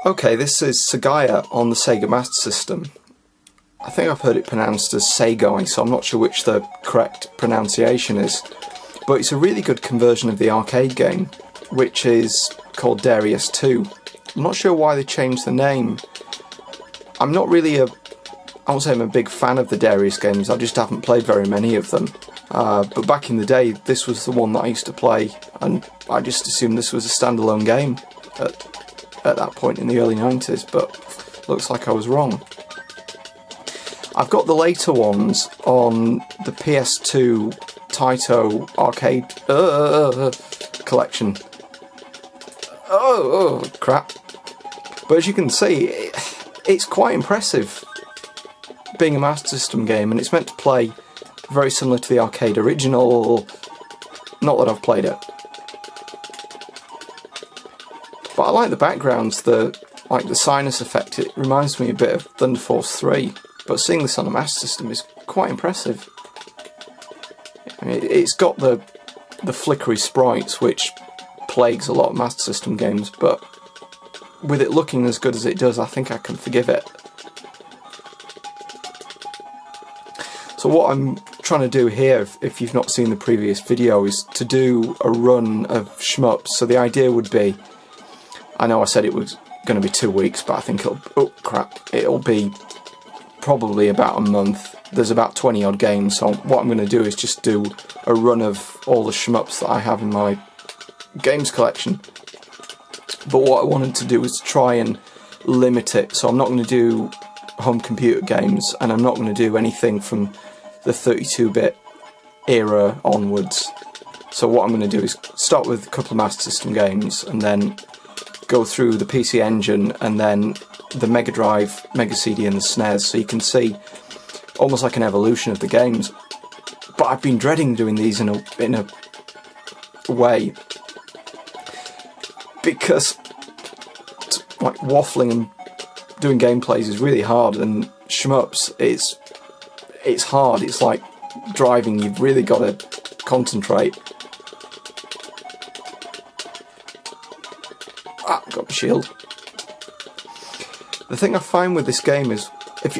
Okay, this is Sagaia on the Sega Master System. I think I've heard it pronounced as Sagaia, so I'm not sure which the correct pronunciation is. But it's a really good conversion of the arcade game, which is called Darius 2. I'm not sure why they changed the name. I'm not really I won't say I'm a big fan of the Darius games, I just haven't played very many of them. But back in the day, this was the one that I used to play, and I just assumed this was a standalone game at that point in the early 90s, but looks like I was wrong. I've got the later ones on the PS2 Taito arcade collection. Oh, crap. But as you can see, it's quite impressive being a Master System game, and it's meant to play very similar to the arcade original. Not that I've played it. But I like the backgrounds, like the sinus effect. It reminds me a bit of Thunder Force 3, but seeing this on a Master System is quite impressive. I mean, it's got the flickery sprites, which plagues a lot of Master System games, but with it looking as good as it does, I think I can forgive it. So what I'm trying to do here, if you've not seen the previous video, is to do a run of shmups. So the idea would be, I know I said it was going to be 2 weeks, but I think it'll be probably about a month. There's about 20 odd games, so what I'm going to do is just do a run of all the shmups that I have in my games collection. But what I wanted to do was try and limit it, so I'm not going to do home computer games, and I'm not going to do anything from the 32-bit era onwards. So what I'm going to do is start with a couple of Master System games, and then go through the PC Engine, and then the Mega Drive, Mega CD and the SNES, so you can see almost like an evolution of the games. But I've been dreading doing these in a way, because like waffling and doing gameplays is really hard, and shmups, it's hard. It's like driving, you've really got to concentrate. Got my shield. The thing I find with this game is,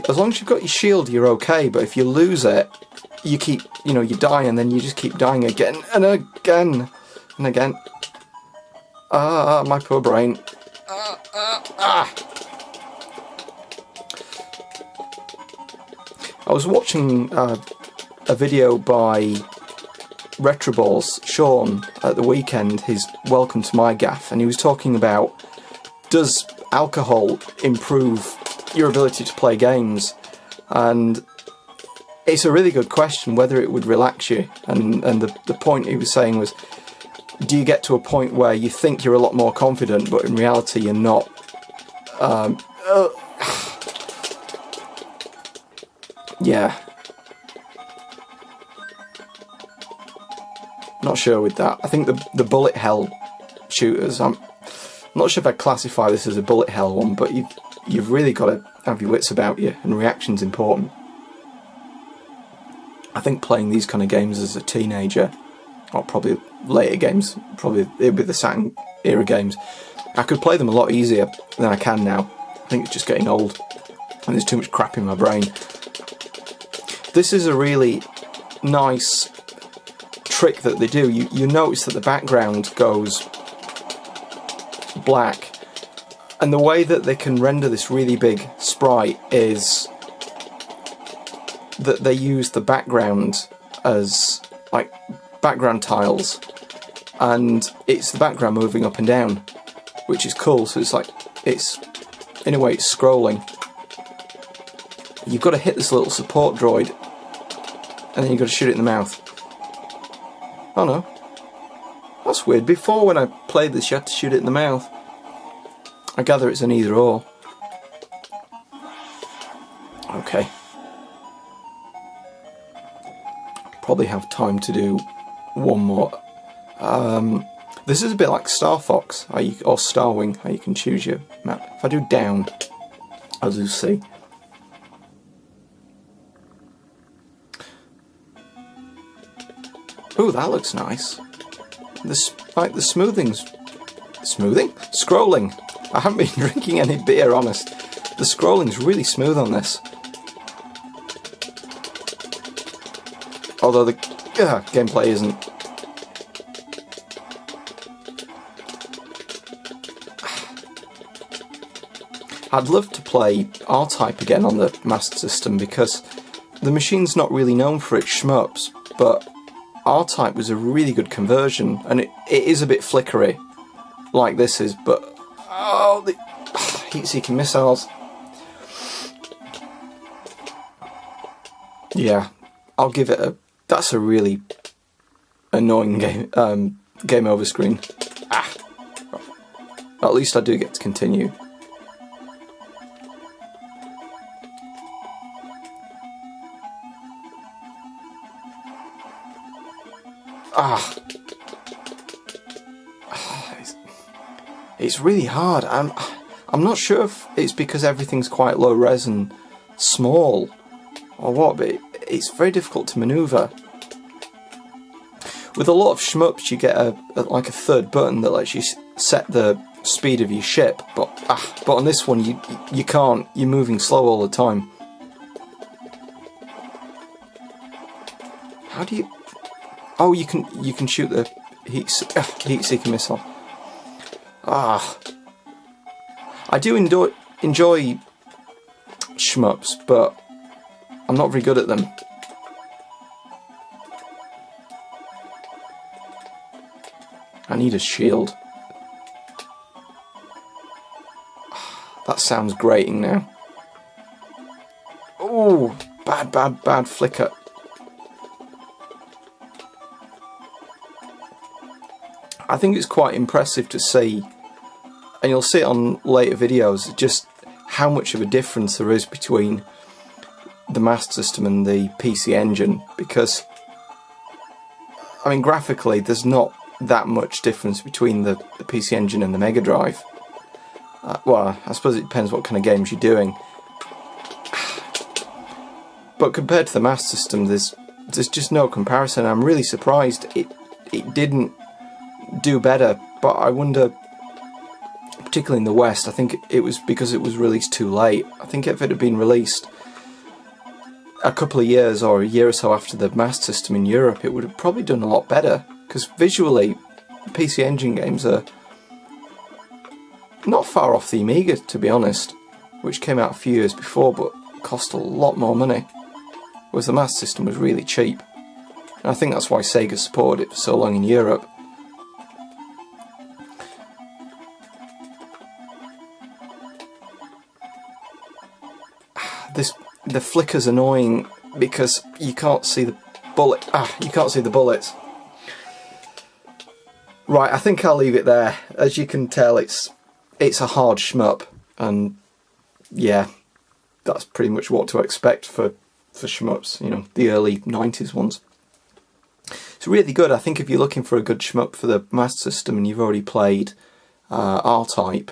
as long as you've got your shield, you're okay, but if you lose it, you die, and then you just keep dying again and again and again. My poor brain. I was watching a video by Retroballs, Sean, at the weekend, his Welcome to My Gaff, and he was talking about, does alcohol improve your ability to play games? And it's a really good question, whether it would relax you. And the point he was saying was, do you get to a point where you think you're a lot more confident, but in reality you're not? Yeah. Not sure with that. I think the bullet hell shooters, I'm not sure if I'd classify this as a bullet hell one, but you've really got to have your wits about you, and reaction's important. I think playing these kind of games as a teenager, or probably later games, probably it'd be the Saturn era games, I could play them a lot easier than I can now. I think it's just getting old, and there's too much crap in my brain. This is a really nice trick that they do. You notice that the background goes black, and the way that they can render this really big sprite is that they use the background as like background tiles, and it's the background moving up and down, which is cool. So it's in a way it's scrolling. You've got to hit this little support droid, and then you've got to shoot it in the mouth. Oh no, that's weird. Before, when I played this, you had to shoot it in the mouth. I gather it's an either or. Okay. Probably have time to do one more. This is a bit like Star Fox, or Starwing, how you can choose your map. If I do down, I'll do C. Ooh, that looks nice. The smoothing? Scrolling I haven't been drinking any beer, honest. The scrolling's really smooth on this. Although the gameplay isn't. I'd love to play R-Type again on the Master System because the machine's not really known for its shmups, but R-Type was a really good conversion, and it is a bit flickery, like this is, but oh, the heat-seeking missiles. Yeah, I'll give it a. That's a really annoying game over screen. At least I do get to continue. It's really hard. I'm not sure if it's because everything's quite low res and small or what, but it's very difficult to maneuver. With a lot of shmups you get like a third button that lets you set the speed of your ship, but on this one you can't. You're moving slow all the time. How do you? Oh, you can shoot the heat-seeking missile. I do enjoy shmups, but I'm not very good at them. I need a shield. That sounds grating now. Oh, bad flicker. I think it's quite impressive to see, and you'll see it on later videos, just how much of a difference there is between the Master System and the PC Engine, because I mean graphically there's not that much difference between the PC Engine and the Mega Drive. Well, I suppose it depends what kind of games you're doing, but compared to the Master System there's just no comparison. I'm really surprised it didn't do better, but I wonder, particularly in the West, I think it was because it was released too late. I think if it had been released a couple of years or a year or so after the Master System in Europe, it would have probably done a lot better, because visually PC Engine games are not far off the Amiga, to be honest, which came out a few years before but cost a lot more money, whereas the Master System was really cheap, and I think that's why Sega supported it for so long in Europe. The flicker's annoying because you can't see the bullet. You can't see the bullets. Right, I think I'll leave it there. As you can tell, it's a hard shmup, and yeah, that's pretty much what to expect for shmups. You know, the early 90s ones. It's really good. I think if you're looking for a good shmup for the Master System and you've already played R-Type,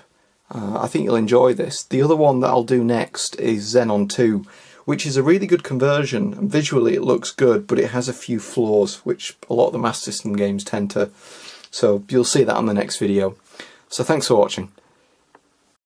I think you'll enjoy this. The other one that I'll do next is Xenon 2, which is a really good conversion, and visually it looks good, but it has a few flaws, which a lot of the Master System games tend to. So you'll see that on the next video. So thanks for watching.